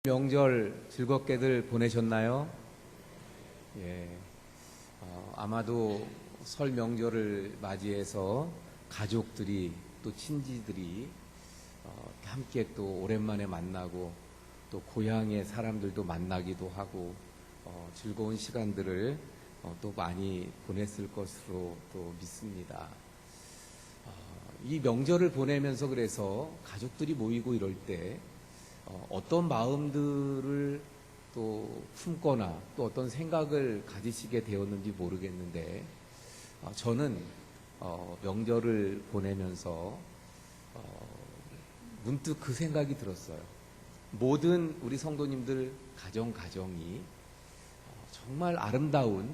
명절 즐겁게들 보내셨나요? 예, 아마도 설 명절을 맞이해서 가족들이 또 친지들이 함께 또 오랜만에 만나고 또 고향의 사람들도 만나기도 하고 즐거운 시간들을 또 많이 보냈을 것으로 또 믿습니다. 이 명절을 보내면서 그래서 가족들이 모이고 이럴 때 어떤 마음들을 또 품거나 또 어떤 생각을 가지시게 되었는지 모르겠는데 저는 명절을 보내면서 문득 그 생각이 들었어요. 모든 우리 성도님들 가정이 정말 아름다운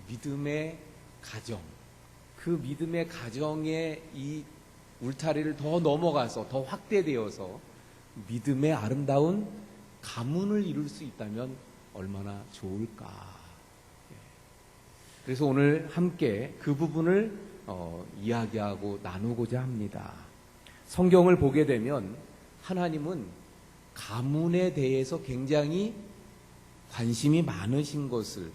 믿음의 가정, 그 믿음의 가정의 이 울타리를 더 넘어가서 더 확대되어서 믿음의 아름다운 가문을 이룰 수 있다면 얼마나 좋을까. 그래서 오늘 함께 그 부분을 이야기하고 나누고자 합니다. 성경을 보게 되면 하나님은 가문에 대해서 굉장히 관심이 많으신 것을,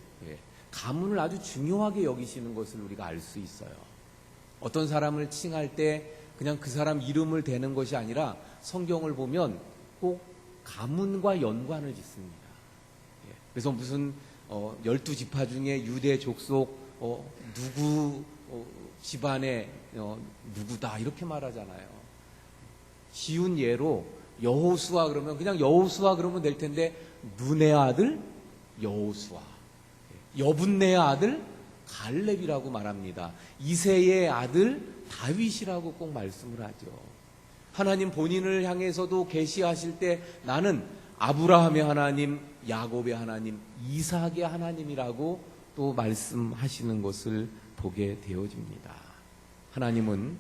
가문을 아주 중요하게 여기시는 것을 우리가 알 수 있어요. 어떤 사람을 칭할 때 그냥 그 사람 이름을 대는 것이 아니라 성경을 보면 꼭 가문과 연관을 짓습니다. 그래서 무슨 12지파 중에 유대 족속 누구 집안의 누구다 이렇게 말하잖아요. 쉬운 예로 여호수아 그러면 그냥 여호수아 그러면 될 텐데 눈의 아들 여호수아, 여분네의 아들 갈렙이라고 말합니다. 이새의 아들 다윗이라고 꼭 말씀을 하죠. 하나님 본인을 향해서도 계시하실 때 나는 아브라함의 하나님, 야곱의 하나님, 이삭의 하나님이라고 또 말씀하시는 것을 보게 되어집니다. 하나님은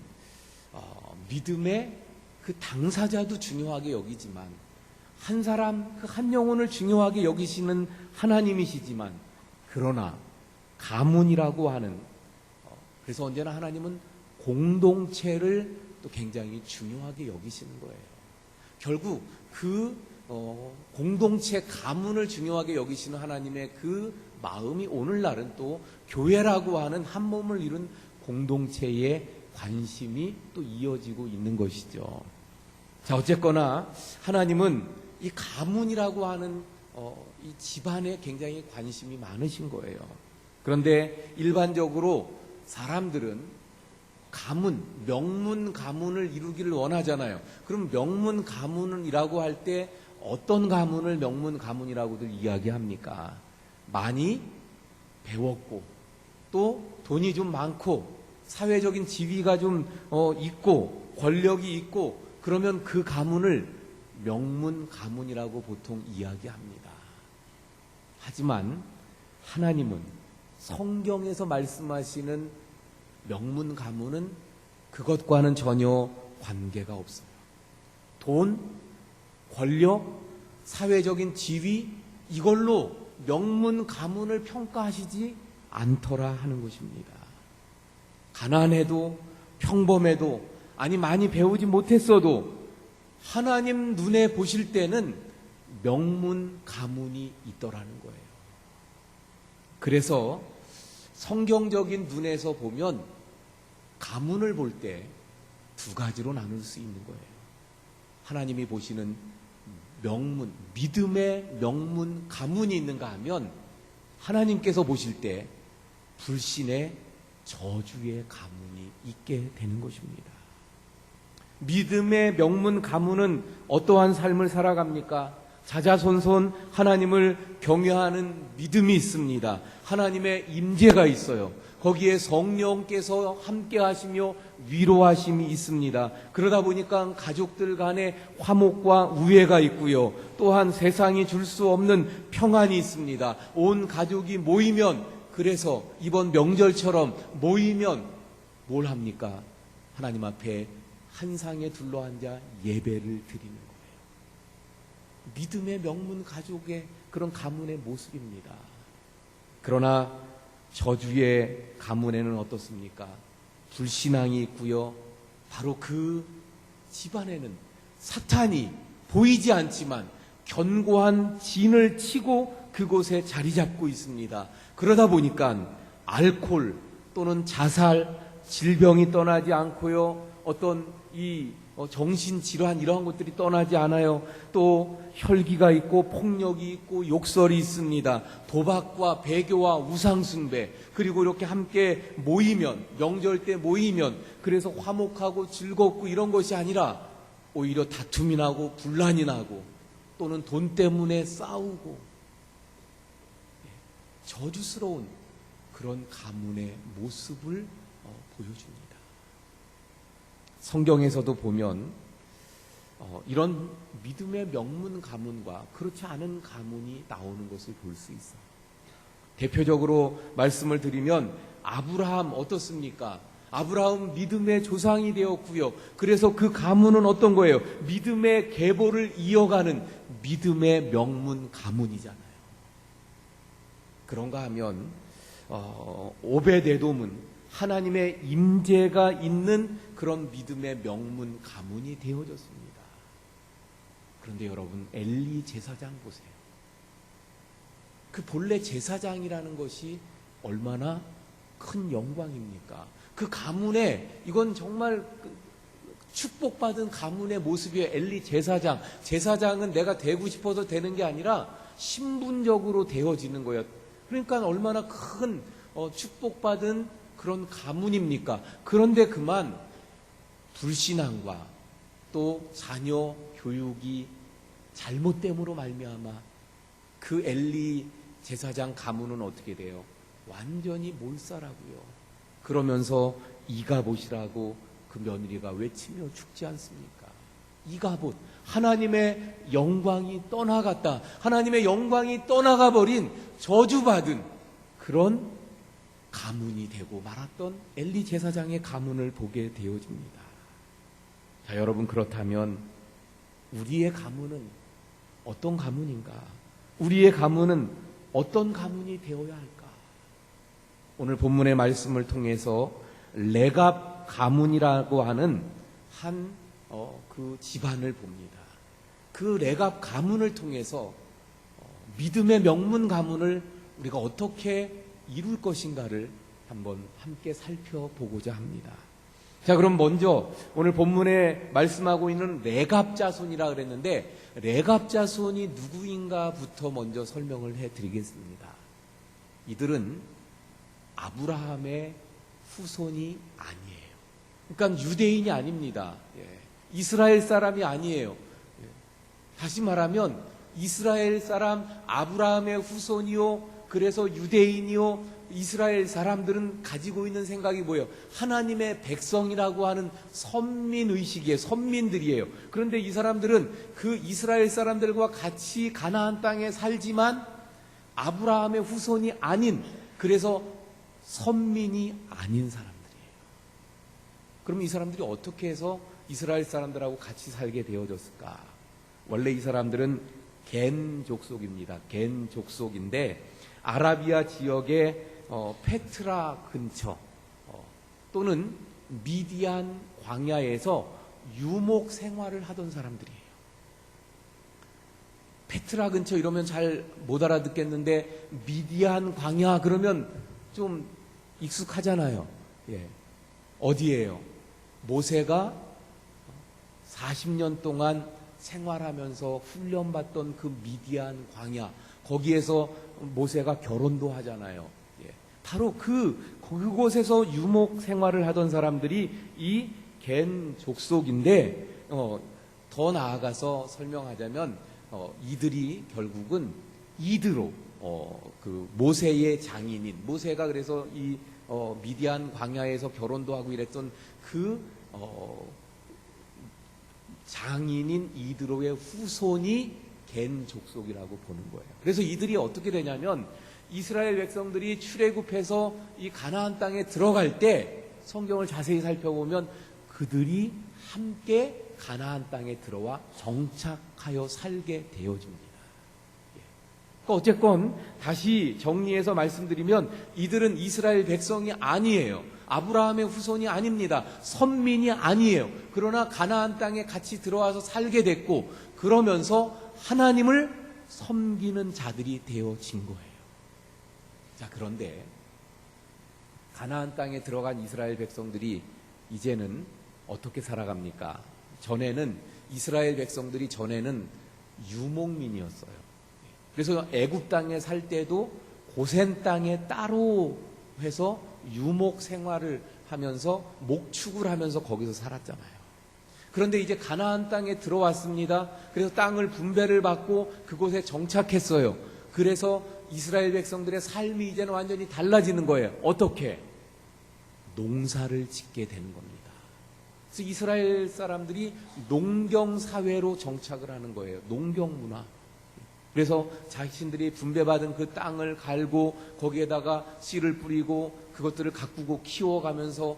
믿음의 그 당사자도 중요하게 여기지만 한 사람, 그 한 영혼을 중요하게 여기시는 하나님이시지만 그러나 가문이라고 하는 그래서 언제나 하나님은 공동체를 또 굉장히 중요하게 여기시는 거예요. 결국 그 공동체 가문을 중요하게 여기시는 하나님의 그 마음이 오늘날은 또 교회라고 하는 한 몸을 이룬 공동체의 관심이 또 이어지고 있는 것이죠. 자, 어쨌거나 하나님은 이 가문이라고 하는 이 집안에 굉장히 관심이 많으신 거예요. 그런데 일반적으로 사람들은 가문, 명문 가문을 이루기를 원하잖아요. 그럼 명문 가문이라고 할 때 어떤 가문을 명문 가문이라고들 이야기합니까? 많이 배웠고 또 돈이 좀 많고 사회적인 지위가 좀 있고 권력이 있고 그러면 그 가문을 명문 가문이라고 보통 이야기합니다. 하지만 하나님은 성경에서 말씀하시는 명문 가문은 그것과는 전혀 관계가 없어요. 돈, 권력, 사회적인 지위 이걸로 명문 가문을 평가하시지 않더라 하는 것입니다. 가난해도 평범해도 아니 많이 배우지 못했어도 하나님 눈에 보실 때는 명문 가문이 있더라는 거예요. 그래서 성경적인 눈에서 보면 가문을 볼 때 두 가지로 나눌 수 있는 거예요. 하나님이 보시는 명문, 믿음의 명문 가문이 있는가 하면 하나님께서 보실 때 불신의 저주의 가문이 있게 되는 것입니다. 믿음의 명문 가문은 어떠한 삶을 살아갑니까? 자자손손 하나님을 경외하는 믿음이 있습니다. 하나님의 임재가 있어요. 거기에 성령께서 함께 하시며 위로하심이 있습니다. 그러다 보니까 가족들 간에 화목과 우애가 있고요. 또한 세상이 줄 수 없는 평안이 있습니다. 온 가족이 모이면 그래서 이번 명절처럼 모이면 뭘 합니까? 하나님 앞에 한 상에 둘러앉아 예배를 드리는 거예요. 믿음의 명문 가족의 그런 가문의 모습입니다. 그러나 저주의 가문에는 어떻습니까? 불신앙이 있고요. 바로 그 집안에는 사탄이 보이지 않지만 견고한 진을 치고 그곳에 자리 잡고 있습니다. 그러다 보니까 알코올 또는 자살, 질병이 떠나지 않고요. 어떤 이 정신질환 이러한 것들이 떠나지 않아요. 또 혈기가 있고 폭력이 있고 욕설이 있습니다. 도박과 배교와 우상숭배, 그리고 이렇게 함께 모이면, 명절 때 모이면 그래서 화목하고 즐겁고 이런 것이 아니라 오히려 다툼이 나고 분란이 나고 또는 돈 때문에 싸우고 저주스러운 그런 가문의 모습을 보여줍니다. 성경에서도 보면 이런 믿음의 명문 가문과 그렇지 않은 가문이 나오는 것을 볼 수 있어요. 대표적으로 말씀을 드리면 아브라함 어떻습니까? 아브라함 믿음의 조상이 되었고요. 그래서 그 가문은 어떤 거예요? 믿음의 계보를 이어가는 믿음의 명문 가문이잖아요. 그런가 하면 오벳에돔은 하나님의 임재가 있는 그런 믿음의 명문 가문이 되어졌습니다. 그런데 여러분, 엘리 제사장 보세요. 그 본래 제사장이라는 것이 얼마나 큰 영광입니까? 그 가문에, 이건 정말 축복받은 가문의 모습이에요. 엘리 제사장. 제사장은 내가 되고 싶어서 되는 게 아니라 신분적으로 되어지는 거예요. 그러니까 얼마나 큰 축복받은 그런 가문입니까? 그런데 그만 불신앙과 또 자녀 교육이 잘못됨으로 말미암아 그 엘리 제사장 가문은 어떻게 돼요? 완전히 몰살하고요. 그러면서 이가봇이라고 그 며느리가 외치며 죽지 않습니까? 이가봇, 하나님의 영광이 떠나갔다. 하나님의 영광이 떠나가 버린 저주받은 그런 가문이 되고 말았던 엘리 제사장의 가문을 보게 되어집니다. 자, 여러분, 그렇다면 우리의 가문은 어떤 가문인가? 우리의 가문은 어떤 가문이 되어야 할까? 오늘 본문의 말씀을 통해서 레갑 가문이라고 하는 그 집안을 봅니다. 그 레갑 가문을 통해서 믿음의 명문 가문을 우리가 어떻게 이룰 것인가를 한번 함께 살펴보고자 합니다. 자, 그럼 먼저 오늘 본문에 말씀하고 있는 레갑 자손이라 그랬는데 레갑 자손이 누구인가부터 먼저 설명을 해드리겠습니다. 이들은 아브라함의 후손이 아니에요. 그러니까 유대인이 아닙니다. 이스라엘 사람이 아니에요. 다시 말하면 이스라엘 사람 아브라함의 후손이요, 그래서 유대인이요, 이스라엘 사람들은 가지고 있는 생각이 뭐예요? 하나님의 백성이라고 하는 선민의식이에요. 선민들이에요. 그런데 이 사람들은 그 이스라엘 사람들과 같이 가나안 땅에 살지만 아브라함의 후손이 아닌, 그래서 선민이 아닌 사람들이에요. 그럼 이 사람들이 어떻게 해서 이스라엘 사람들하고 같이 살게 되어졌을까? 원래 이 사람들은 겐 족속입니다. 겐 족속인데 아라비아 지역의 페트라 근처 또는 미디안 광야에서 유목 생활을 하던 사람들이에요. 페트라 근처 이러면 잘 못 알아듣겠는데 미디안 광야 그러면 좀 익숙하잖아요. 어디예요? 모세가 40년 동안 생활하면서 훈련받던 그 미디안 광야, 거기에서 모세가 결혼도 하잖아요. 바로 그곳에서 유목 생활을 하던 사람들이 이 겐 족속인데, 더 나아가서 설명하자면 이들이 결국은 이드로 그 모세의 장인인, 모세가 그래서 이 미디안 광야에서 결혼도 하고 이랬던 그 장인인 이드로의 후손이 겐 족속이라고 보는 거예요. 그래서 이들이 어떻게 되냐면 이스라엘 백성들이 출애굽해서 이 가나안 땅에 들어갈 때 성경을 자세히 살펴보면 그들이 함께 가나안 땅에 들어와 정착하여 살게 되어집니다. 그러니까 어쨌건 다시 정리해서 말씀드리면 이들은 이스라엘 백성이 아니에요. 아브라함의 후손이 아닙니다. 선민이 아니에요. 그러나 가나안 땅에 같이 들어와서 살게 됐고, 그러면서 하나님을 섬기는 자들이 되어진 거예요. 자, 그런데 가나안 땅에 들어간 이스라엘 백성들이 이제는 어떻게 살아갑니까? 이스라엘 백성들이 전에는 유목민이었어요. 그래서 애굽 땅에 살 때도 고센 땅에 따로 해서 유목 생활을 하면서 목축을 하면서 거기서 살았잖아요. 그런데 이제 가나안 땅에 들어왔습니다. 그래서 땅을 분배를 받고 그곳에 정착했어요. 그래서 이스라엘 백성들의 삶이 이제는 완전히 달라지는 거예요. 어떻게? 농사를 짓게 되는 겁니다. 그래서 이스라엘 사람들이 농경 사회로 정착을 하는 거예요. 농경 문화. 그래서 자신들이 분배받은 그 땅을 갈고 거기에다가 씨를 뿌리고 그것들을 가꾸고 키워가면서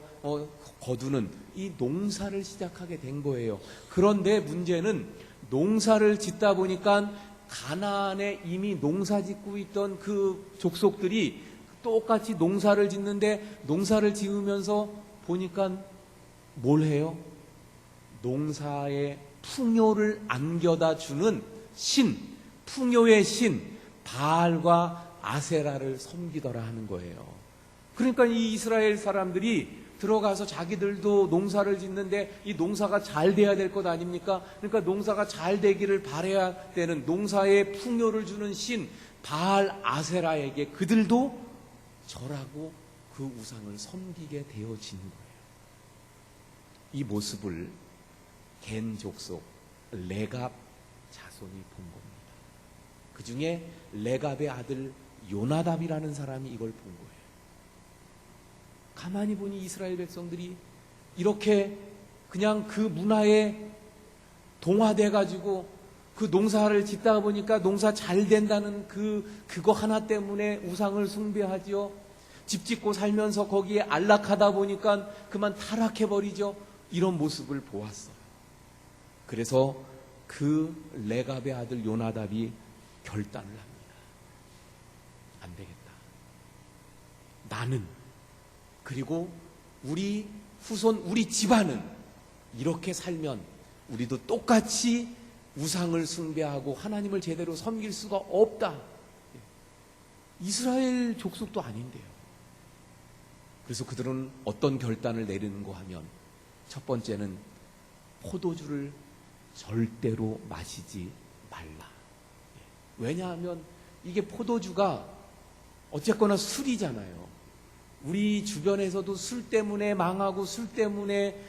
거두는 이 농사를 시작하게 된 거예요. 그런데 문제는 농사를 짓다 보니까 가나안에 이미 농사 짓고 있던 그 족속들이 똑같이 농사를 짓는데 농사를 지으면서 보니까 뭘 해요? 농사의 풍요를 안겨다 주는 풍요의 신 바알과 아세라를 섬기더라 하는 거예요. 그러니까 이 이스라엘 사람들이 들어가서 자기들도 농사를 짓는데 이 농사가 잘 돼야 될 것 아닙니까? 그러니까 농사가 잘 되기를 바라야 되는 농사의 풍요를 주는 신 바알 아세라에게 그들도 절하고 그 우상을 섬기게 되어진 거예요. 이 모습을 겐 족속 레갑 자손이 본 겁니다. 그 중에 레갑의 아들 요나답이라는 사람이 이걸 본 거예요. 가만히 보니 이스라엘 백성들이 이렇게 그냥 그 문화에 동화돼가지고 그 농사를 짓다가 보니까 농사 잘 된다는 그거 하나 때문에 우상을 숭배하지요. 집 짓고 살면서 거기에 안락하다 보니까 그만 타락해버리죠. 이런 모습을 보았어요. 그래서 그 레갑의 아들 요나답이 결단을 합니다. 안 되겠다. 나는 그리고 우리 후손, 우리 집안은 이렇게 살면 우리도 똑같이 우상을 숭배하고 하나님을 제대로 섬길 수가 없다. 이스라엘 족속도 아닌데요. 그래서 그들은 어떤 결단을 내리는가 하면 첫 번째는 포도주를 절대로 마시지 말라. 왜냐하면 이게 포도주가 어쨌거나 술이잖아요. 우리 주변에서도 술 때문에 망하고 술 때문에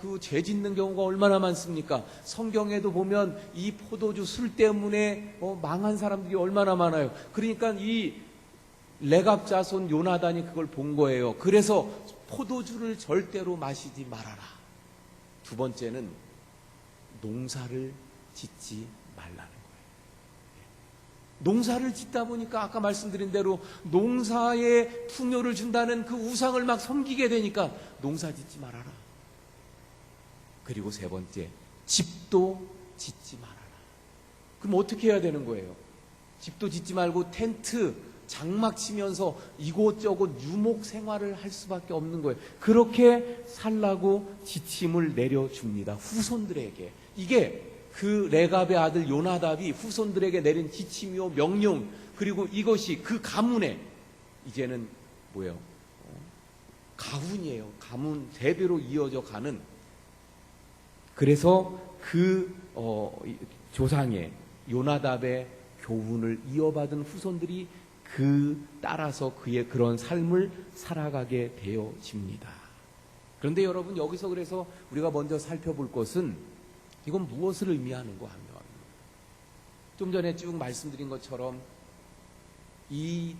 그 죄 짓는 경우가 얼마나 많습니까? 성경에도 보면 이 포도주 술 때문에 망한 사람들이 얼마나 많아요. 그러니까 이 레갑 자손 요나단이 그걸 본 거예요. 그래서 포도주를 절대로 마시지 말아라. 두 번째는 농사를 짓지 말라는 거예요. 농사를 짓다 보니까 아까 말씀드린 대로 농사에 풍요를 준다는 그 우상을 막 섬기게 되니까 농사 짓지 말아라. 그리고 세 번째, 집도 짓지 말아라. 그럼 어떻게 해야 되는 거예요? 집도 짓지 말고 텐트, 장막 치면서 이곳저곳 유목 생활을 할 수밖에 없는 거예요. 그렇게 살라고 지침을 내려줍니다. 후손들에게. 이게 그 레갑의 아들 요나답이 후손들에게 내린 지침이요 명령, 그리고 이것이 그 가문에 이제는 뭐예요? 가훈이에요. 가문 대대로 이어져 가는. 그래서 그 조상의 요나답의 교훈을 이어받은 후손들이 따라서 그의 그런 삶을 살아가게 되어집니다. 그런데 여러분, 여기서 그래서 우리가 먼저 살펴볼 것은 이건 무엇을 의미하는가 하면, 좀 전에 쭉 말씀드린 것처럼 이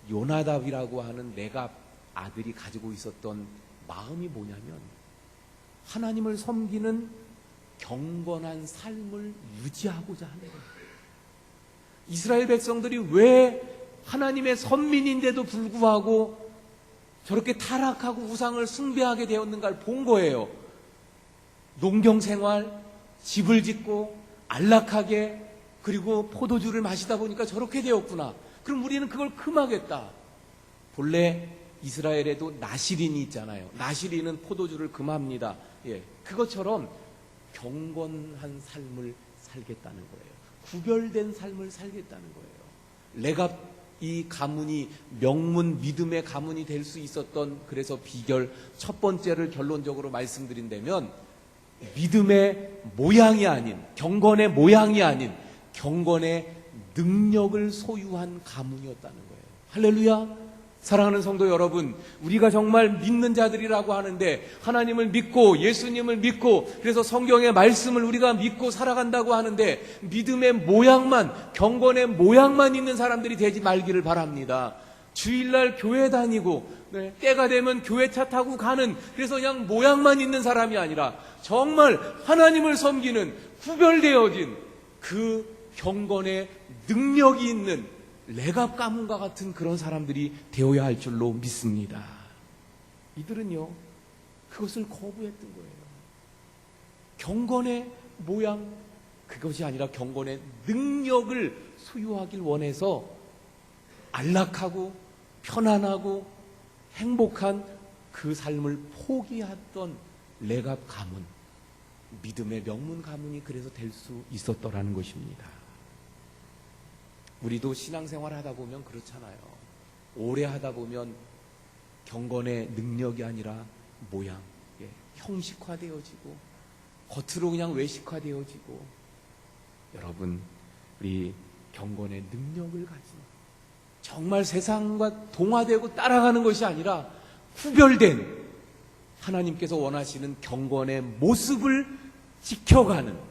요나답이라고 하는 레갑 아들이 가지고 있었던 마음이 뭐냐면 하나님을 섬기는 경건한 삶을 유지하고자 하는 거예요. 이스라엘 백성들이 왜 하나님의 선민인데도 불구하고 저렇게 타락하고 우상을 숭배하게 되었는가를 본 거예요. 농경생활, 집을 짓고 안락하게, 그리고 포도주를 마시다 보니까 저렇게 되었구나. 그럼 우리는 그걸 금하겠다. 본래 이스라엘에도 나시린이 있잖아요. 나시린은 포도주를 금합니다. 그것처럼 경건한 삶을 살겠다는 거예요. 구별된 삶을 살겠다는 거예요. 레갑 이 가문이 명문 믿음의 가문이 될 수 있었던 그래서 비결 첫 번째를 결론적으로 말씀드린다면 믿음의 모양이 아닌 경건의 모양이 아닌 경건의 능력을 소유한 가문이었다는 거예요. 할렐루야. 사랑하는 성도 여러분, 우리가 정말 믿는 자들이라고 하는데 하나님을 믿고 예수님을 믿고 그래서 성경의 말씀을 우리가 믿고 살아간다고 하는데 믿음의 모양만 경건의 모양만 있는 사람들이 되지 말기를 바랍니다. 주일날 교회 다니고 때가 되면 교회차 타고 가는 그래서 그냥 모양만 있는 사람이 아니라 정말 하나님을 섬기는 구별되어진 그 경건의 능력이 있는 레갑 가문과 같은 그런 사람들이 되어야 할 줄로 믿습니다. 이들은요 그것을 거부했던 거예요. 경건의 모양 그것이 아니라 경건의 능력을 소유하길 원해서 안락하고 편안하고 행복한 그 삶을 포기했던 레갑 가문, 믿음의 명문 가문이 그래서 될 수 있었더라는 것입니다. 우리도 신앙생활 하다 보면 그렇잖아요. 오래 하다 보면 경건의 능력이 아니라 모양, 형식화되어지고 겉으로 그냥 외식화되어지고 여러분 우리 경건의 능력을 가진 정말 세상과 동화되고 따라가는 것이 아니라 구별된 하나님께서 원하시는 경건의 모습을 지켜가는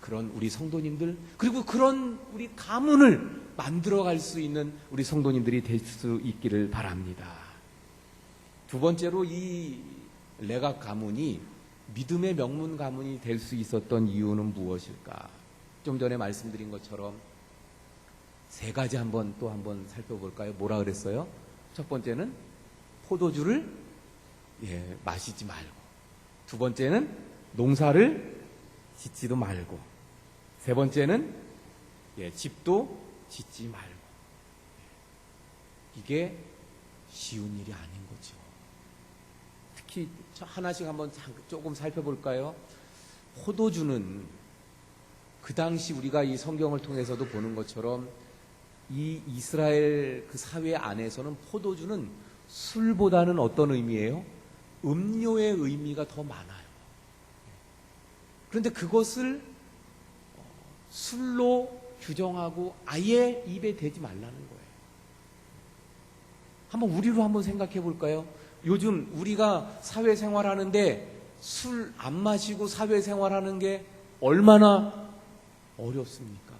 그런 우리 성도님들 그리고 그런 우리 가문을 만들어갈 수 있는 우리 성도님들이 될 수 있기를 바랍니다. 두 번째로 이 레갑 가문이 믿음의 명문 가문이 될 수 있었던 이유는 무엇일까? 좀 전에 말씀드린 것처럼 세 가지 한번 살펴볼까요? 뭐라 그랬어요? 첫 번째는 포도주를 마시지 말고, 두 번째는 농사를 짓지도 말고, 세 번째는 집도 짓지 말고. 이게 쉬운 일이 아닌 거죠. 특히 하나씩 한번 조금 살펴볼까요? 포도주는 그 당시 우리가 이 성경을 통해서도 보는 것처럼 이 이스라엘 그 사회 안에서는 포도주는 술보다는 어떤 의미예요? 음료의 의미가 더 많아요. 그런데 그것을 술로 규정하고 아예 입에 대지 말라는 거예요. 한번 우리로 한번 생각해 볼까요? 요즘 우리가 사회생활 하는데 술 안 마시고 사회생활 하는 게 얼마나 어렵습니까?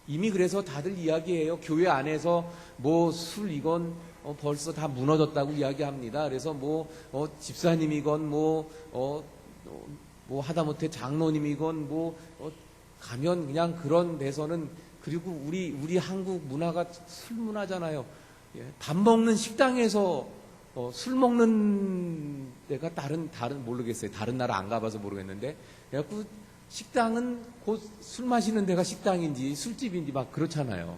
이미 그래서 다들 이야기해요. 교회 안에서 뭐 술 이건 벌써 다 무너졌다고 이야기합니다. 그래서 집사님이건 하다못해 장로님이건 가면 그냥 그런 데서는 그리고 우리 한국 문화가 술 문화잖아요. 밥 먹는 식당에서 술 먹는 데가 다른 모르겠어요. 다른 나라 안 가봐서 모르겠는데 그래갖고 식당은 곧 술 마시는 데가 식당인지 술집인지 막 그렇잖아요.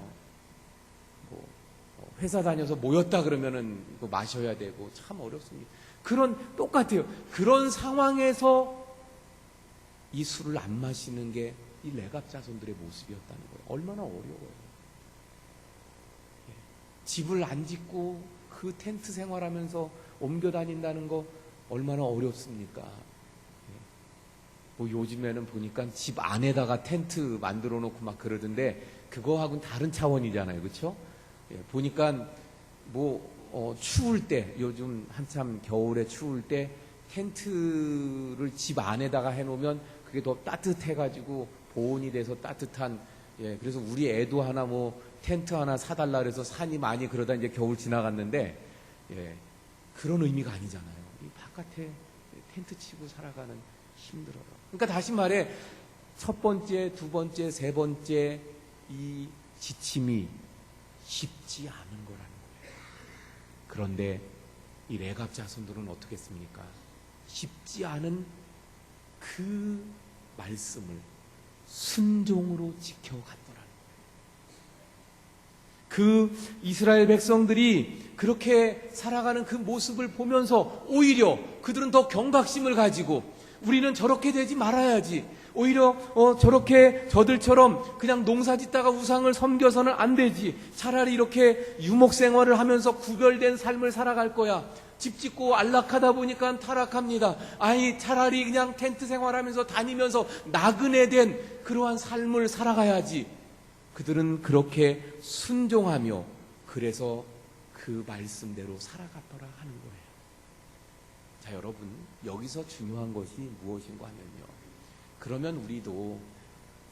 회사 다녀서 모였다 그러면은 이거 마셔야 되고 참 어렵습니다. 똑같아요. 그런 상황에서 이 술을 안 마시는 게 이 레갑 자손들의 모습이었다는 거예요. 얼마나 어려워요. 집을 안 짓고 그 텐트 생활하면서 옮겨 다닌다는 거 얼마나 어렵습니까? 요즘에는 보니까 집 안에다가 텐트 만들어 놓고 막 그러던데 그거하고는 다른 차원이잖아요. 그렇죠? 보니까 추울 때 요즘 한참 겨울에 추울 때 텐트를 집 안에다가 해놓으면 그게 더 따뜻해가지고 보온이 돼서 따뜻한 그래서 우리 애도 하나 텐트 하나 사달라 그래서 산이 많이 그러다 이제 겨울 지나갔는데 그런 의미가 아니잖아요. 이 바깥에 텐트 치고 살아가는 힘들어요. 그러니까 다시 말해 첫 번째, 두 번째, 세 번째 이 지침이 쉽지 않은 거라는 거예요. 그런데 이 레갑 자손들은 어떻게 했습니까? 쉽지 않은 그 말씀을 순종으로 지켜갔더라는 거예요. 그 이스라엘 백성들이 그렇게 살아가는 그 모습을 보면서 오히려 그들은 더 경각심을 가지고 우리는 저렇게 되지 말아야지, 오히려 저렇게 저들처럼 그냥 농사 짓다가 우상을 섬겨서는 안 되지. 차라리 이렇게 유목 생활을 하면서 구별된 삶을 살아갈 거야. 집 짓고 안락하다 보니까 타락합니다. 아니, 차라리 그냥 텐트 생활하면서 다니면서 나그네된 그러한 삶을 살아가야지. 그들은 그렇게 순종하며 그래서 그 말씀대로 살아갔더라 하는 거예요. 자, 여러분, 여기서 중요한 것이 무엇인가 하면요, 그러면 우리도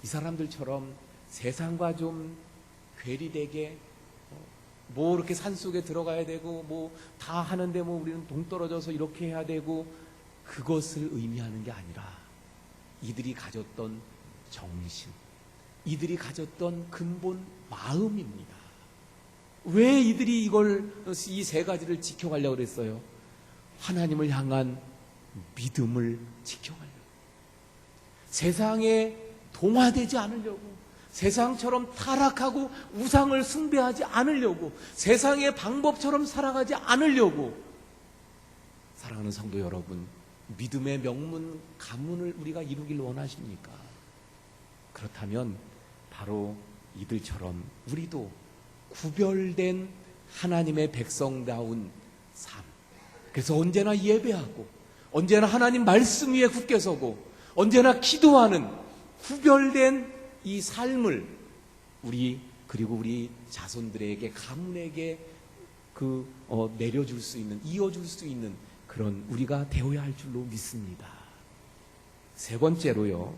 이 사람들처럼 세상과 좀 괴리되게 뭐 이렇게 산속에 들어가야 되고 뭐 다 하는데 뭐 우리는 동떨어져서 이렇게 해야 되고, 그것을 의미하는 게 아니라 이들이 가졌던 정신, 이들이 가졌던 근본 마음입니다. 왜 이들이 이 세 가지를 지켜가려고 그랬어요? 하나님을 향한 믿음을 지켜가려고. 세상에 동화되지 않으려고, 세상처럼 타락하고 우상을 숭배하지 않으려고, 세상의 방법처럼 살아가지 않으려고. 사랑하는 성도 여러분, 믿음의 명문 가문을 우리가 이루길 원하십니까? 그렇다면 바로 이들처럼 우리도 구별된 하나님의 백성다운 삶, 그래서 언제나 예배하고 언제나 하나님 말씀 위에 굳게 서고 언제나 기도하는 구별된 이 삶을 그리고 우리 자손들에게, 가문에게 내려줄 수 있는, 이어줄 수 있는 그런 우리가 되어야 할 줄로 믿습니다. 세 번째로요,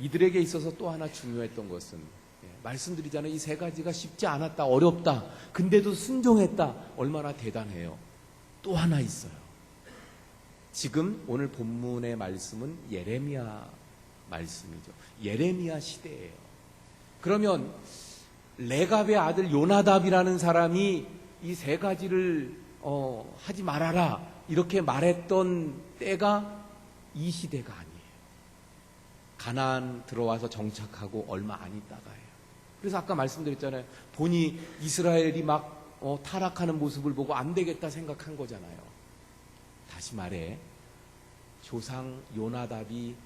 이들에게 있어서 또 하나 중요했던 것은, 말씀드리잖아요. 이 세 가지가 쉽지 않았다, 어렵다, 근데도 순종했다. 얼마나 대단해요. 또 하나 있어요. 지금 오늘 본문의 말씀은 예레미야 말씀이죠. 예레미야 시대예요. 그러면 레갑의 아들 요나답이라는 사람이 이 세 가지를 하지 말아라 이렇게 말했던 때가 이 시대가 아니에요. 가나안 들어와서 정착하고 얼마 안 있다가예요. 그래서 아까 말씀드렸잖아요. 본이 이스라엘이 막 타락하는 모습을 보고 안 되겠다 생각한 거잖아요. 다시 말해, 조상 요나답이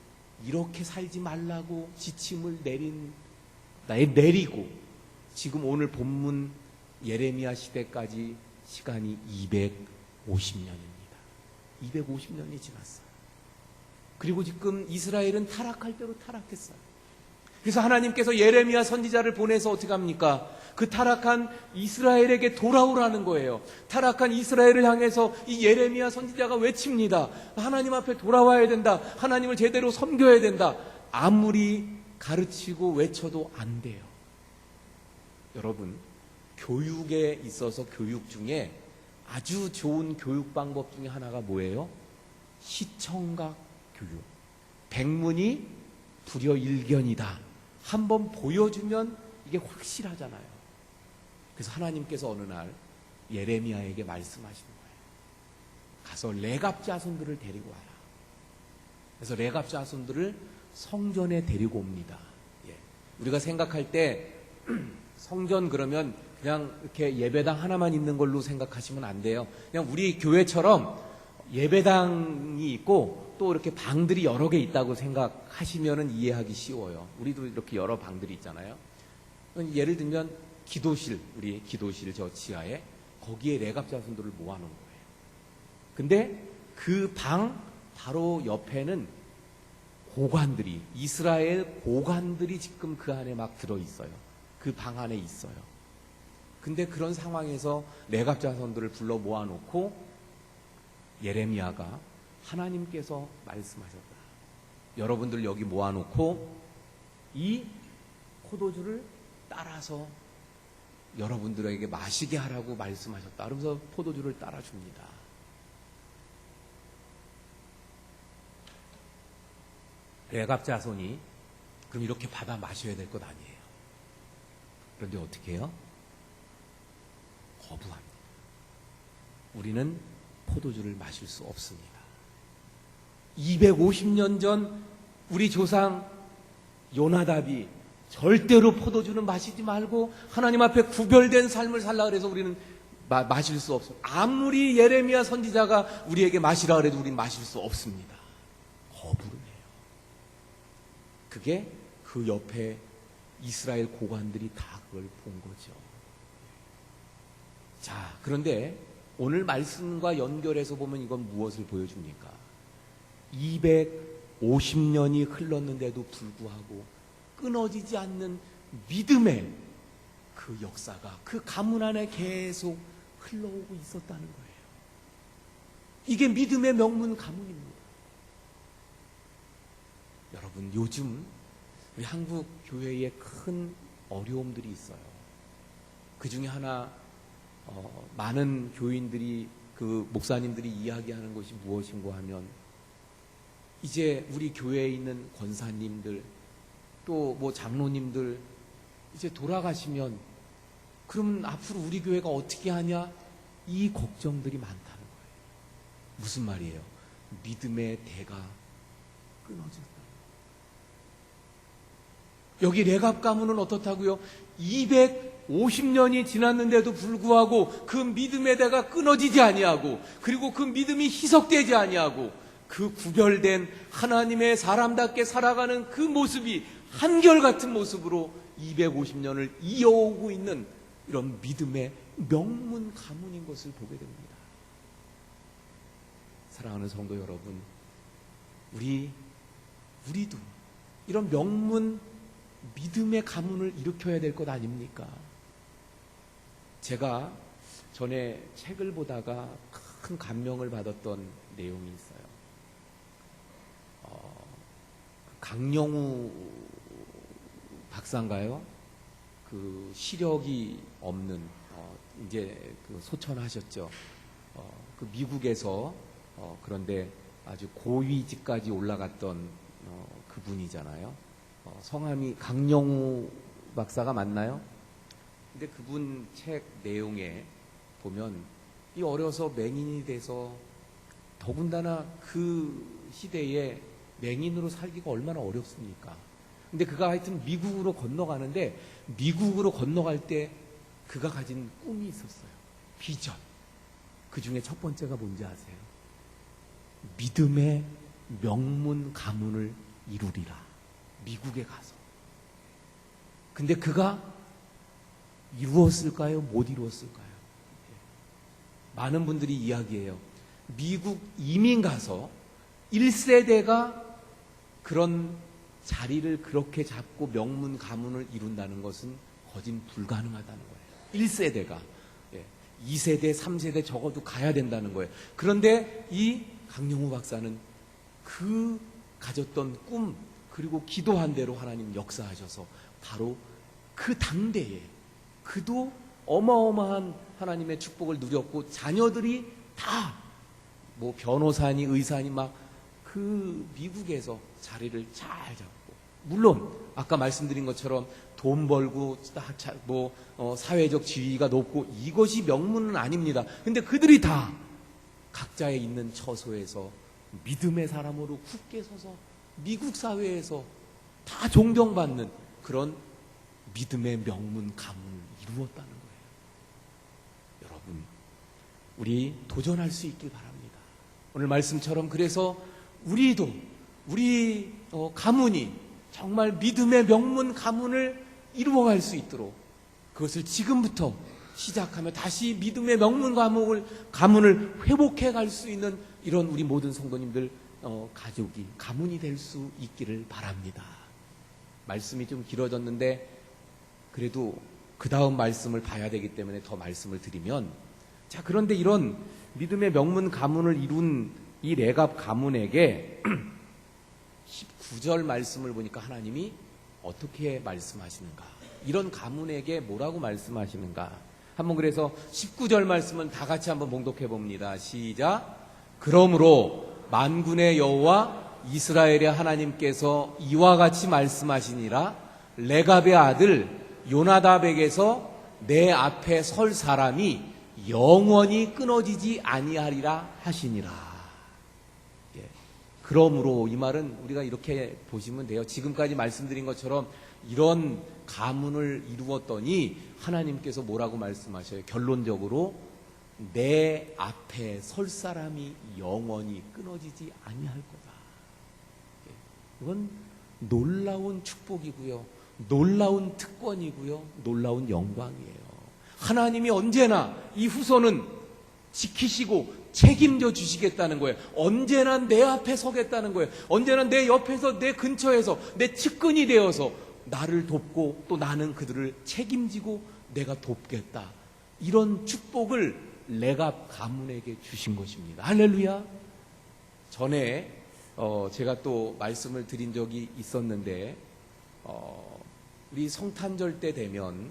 이렇게 살지 말라고 지침을 내리고 지금 오늘 본문 예레미야 시대까지 시간이 250년입니다. 250년이 지났어요. 그리고 지금 이스라엘은 타락할 대로 타락했어요. 그래서 하나님께서 예레미야 선지자를 보내서 어떻게 합니까? 그 타락한 이스라엘에게 돌아오라는 거예요. 타락한 이스라엘을 향해서 이 예레미야 선지자가 외칩니다. 하나님 앞에 돌아와야 된다. 하나님을 제대로 섬겨야 된다. 아무리 가르치고 외쳐도 안 돼요. 여러분, 교육에 있어서 교육 중에 아주 좋은 교육 방법 중에 하나가 뭐예요? 시청각 교육. 백문이 불여일견이다. 한번 보여주면 이게 확실하잖아요. 그래서 하나님께서 어느 날 예레미야에게 말씀하시는 거예요. 가서 레갑 자손들을 데리고 와라. 그래서 레갑 자손들을 성전에 데리고 옵니다. 우리가 생각할 때 성전 그러면 그냥 이렇게 예배당 하나만 있는 걸로 생각하시면 안 돼요. 그냥 우리 교회처럼 예배당이 있고 또 이렇게 방들이 여러 개 있다고 생각하시면 이해하기 쉬워요. 우리도 이렇게 여러 방들이 있잖아요. 예를 들면 기도실, 우리 기도실 저 지하에 거기에 레갑 자손들을 모아놓은 거예요. 근데 그 방 바로 옆에는 고관들이, 이스라엘 고관들이 지금 그 안에 막 들어있어요. 그 방 안에 있어요. 근데 그런 상황에서 레갑 자손들을 불러 모아놓고 예레미야가 하나님께서 말씀하셨다. 여러분들 여기 모아놓고 이 포도주를 따라서 여러분들에게 마시게 하라고 말씀하셨다. 그러면서 포도주를 따라줍니다. 레갑 자손이 그럼 이렇게 받아 마셔야 될 것 아니에요. 그런데 어떻게 해요? 거부합니다. 우리는 포도주를 마실 수 없습니다. 250년 전 우리 조상 요나답이 절대로 포도주는 마시지 말고 하나님 앞에 구별된 삶을 살라 그래서 우리는 마실 수 없어요. 아무리 예레미야 선지자가 우리에게 마시라 그래도 우리는 마실 수 없습니다. 거부를 해요. 그게 그 옆에 이스라엘 고관들이 다 그걸 본 거죠. 자, 그런데 오늘 말씀과 연결해서 보면 이건 무엇을 보여줍니까? 250년이 흘렀는데도 불구하고 끊어지지 않는 믿음의 그 역사가 그 가문 안에 계속 흘러오고 있었다는 거예요. 이게 믿음의 명문 가문입니다. 여러분, 요즘 우리 한국 교회에 큰 어려움들이 있어요. 그 중에 하나, 많은 교인들이, 그 목사님들이 이야기하는 것이 무엇인가 하면, 이제 우리 교회에 있는 권사님들, 또 뭐 장로님들, 이제 돌아가시면, 그럼 앞으로 우리 교회가 어떻게 하냐? 이 걱정들이 많다는 거예요. 무슨 말이에요? 믿음의 대가 끊어졌다. 여기 레갑 가문은 어떻다고요? 250년이 지났는데도 불구하고 그 믿음의 대가 끊어지지 아니하고, 그리고 그 믿음이 희석되지 아니하고, 그 구별된 하나님의 사람답게 살아가는 그 모습이 한결같은 모습으로 250년을 이어오고 있는 이런 믿음의 명문 가문인 것을 보게 됩니다. 사랑하는 성도 여러분, 우리도 이런 명문 믿음의 가문을 일으켜야 될 것 아닙니까? 제가 전에 책을 보다가 큰 감명을 받았던 내용이 있어요. 강영우 박사인가요? 그 시력이 없는, 이제 그 소천하셨죠. 그 미국에서, 그런데 아주 고위직까지 올라갔던 그분이잖아요. 성함이 강영우 박사가 맞나요? 근데 그분 책 내용에 보면 이 어려서 맹인이 돼서, 더군다나 그 시대에 맹인으로 살기가 얼마나 어렵습니까? 근데 그가 하여튼 미국으로 건너가는데, 미국으로 건너갈 때 그가 가진 꿈이 있었어요. 비전. 그 중에 첫 번째가 뭔지 아세요? 믿음의 명문 가문을 이루리라. 미국에 가서. 근데 그가 이루었을까요? 못 이루었을까요? 많은 분들이 이야기해요. 미국 이민 가서 1세대가 그런 자리를 그렇게 잡고 명문 가문을 이룬다는 것은 거진 불가능하다는 거예요. 1세대가. 2세대, 3세대 적어도 가야 된다는 거예요. 그런데 이 강영우 박사는 그 가졌던 꿈, 그리고 기도한 대로 하나님 역사하셔서 바로 그 당대에 그도 어마어마한 하나님의 축복을 누렸고, 자녀들이 다 뭐 변호사니 의사니 막 그 미국에서 자리를 잘 잡고, 물론 아까 말씀드린 것처럼 돈 벌고 뭐 사회적 지위가 높고 이것이 명문은 아닙니다. 근데 그들이 다 각자의 있는 처소에서 믿음의 사람으로 굳게 서서 미국 사회에서 다 존경받는 그런 믿음의 명문 가문을 이루었다는 거예요. 여러분, 우리 도전할 수 있길 바랍니다. 오늘 말씀처럼 그래서 우리도 우리 가문이 정말 믿음의 명문 가문을 이루어갈 수 있도록, 그것을 지금부터 시작하며 다시 믿음의 명문 가문을 회복해 갈 수 있는 이런 우리 모든 성도님들 가족이 가문이 될 수 있기를 바랍니다. 말씀이 좀 길어졌는데 그래도 그 다음 말씀을 봐야 되기 때문에 더 말씀을 드리면, 자, 그런데 이런 믿음의 명문 가문을 이룬 이 레갑 가문에게 19절 말씀을 보니까 하나님이 어떻게 말씀하시는가, 이런 가문에게 뭐라고 말씀하시는가. 한번 그래서 19절 말씀은 다 같이 한번 봉독해 봅니다. 시작. 그러므로 만군의 여호와 이스라엘의 하나님께서 이와 같이 말씀하시니라. 레갑의 아들 요나답에게서 내 앞에 설 사람이 영원히 끊어지지 아니하리라 하시니라. 그러므로, 이 말은 우리가 이렇게 보시면 돼요. 지금까지 말씀드린 것처럼 이런 가문을 이루었더니 하나님께서 뭐라고 말씀하셔요? 결론적으로 내 앞에 설 사람이 영원히 끊어지지 아니할 거다. 이건 놀라운 축복이고요. 놀라운 특권이고요. 놀라운 영광이에요. 하나님이 언제나 이 후손은 지키시고 책임져 주시겠다는 거예요. 언제나 내 앞에 서겠다는 거예요. 언제나 내 옆에서, 내 근처에서, 내 측근이 되어서 나를 돕고 또 나는 그들을 책임지고 내가 돕겠다. 이런 축복을 레갑 가문에게 주신 것입니다. 할렐루야. 전에 제가 또 말씀을 드린 적이 있었는데 우리 성탄절 때 되면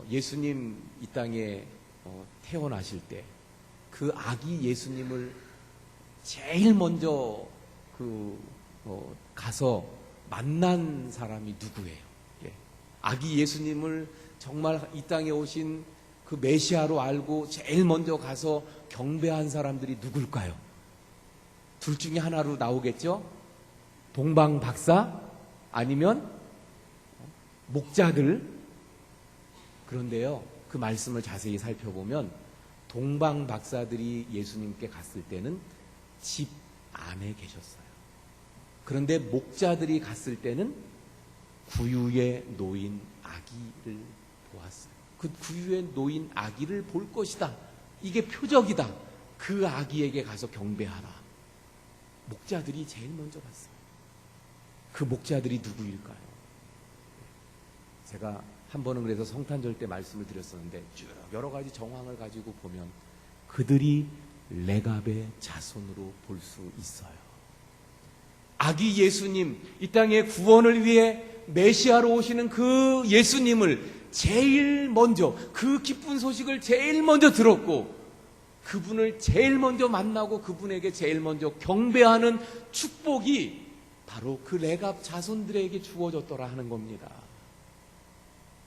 예수님 이 땅에 태어나실 때 그 아기 예수님을 제일 먼저 가서 만난 사람이 누구예요? 예. 아기 예수님을 정말 이 땅에 오신 그 메시아로 알고 제일 먼저 가서 경배한 사람들이 누굴까요? 둘 중에 하나로 나오겠죠? 동방 박사 아니면 목자들. 그런데요, 그 말씀을 자세히 살펴보면 동방 박사들이 예수님께 갔을 때는 집 안에 계셨어요. 그런데 목자들이 갔을 때는 구유에 놓인 아기를 보았어요. 그 구유에 놓인 아기를 볼 것이다. 이게 표적이다. 그 아기에게 가서 경배하라. 목자들이 제일 먼저 갔어요. 그 목자들이 누구일까요? 제가 한 번은 그래서 성탄절 때 말씀을 드렸었는데 쭉 여러 가지 정황을 가지고 보면 그들이 레갑의 자손으로 볼 수 있어요. 아기 예수님, 이 땅의 구원을 위해 메시아로 오시는 그 예수님을 제일 먼저, 그 기쁜 소식을 제일 먼저 들었고 그분을 제일 먼저 만나고 그분에게 제일 먼저 경배하는 축복이 바로 그 레갑 자손들에게 주어졌더라 하는 겁니다.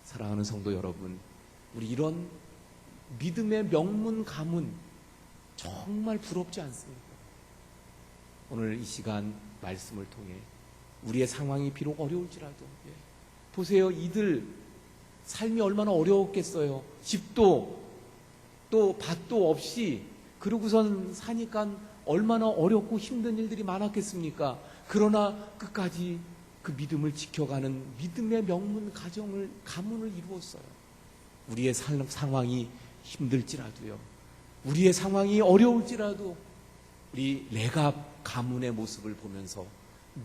사랑하는 성도 여러분, 우리 이런 믿음의 명문 가문 정말 부럽지 않습니까? 오늘 이 시간 말씀을 통해 우리의 상황이 비록 어려울지라도 보세요. 이들 삶이 얼마나 어려웠겠어요. 집도 또 밭도 없이 그러고선 사니까 얼마나 어렵고 힘든 일들이 많았겠습니까? 그러나 끝까지 그 믿음을 지켜가는 믿음의 명문 가문을 이루었어요. 우리의 상황이 힘들지라도요, 우리의 상황이 어려울지라도 우리 레갑 가문의 모습을 보면서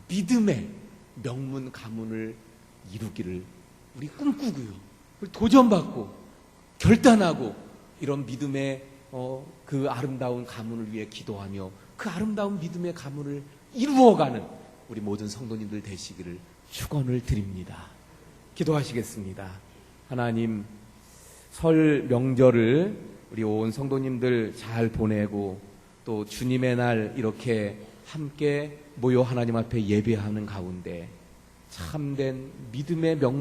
믿음의 명문 가문을 이루기를 우리 꿈꾸고요, 도전받고 결단하고 이런 믿음의 그 아름다운 가문을 위해 기도하며 그 아름다운 믿음의 가문을 이루어가는 우리 모든 성도님들 되시기를 축원을 드립니다. 기도하시겠습니다. 하나님, 설 명절을 우리 온 성도님들 잘 보내고 또 주님의 날 이렇게 함께 모여 하나님 앞에 예배하는 가운데 참된 믿음의 명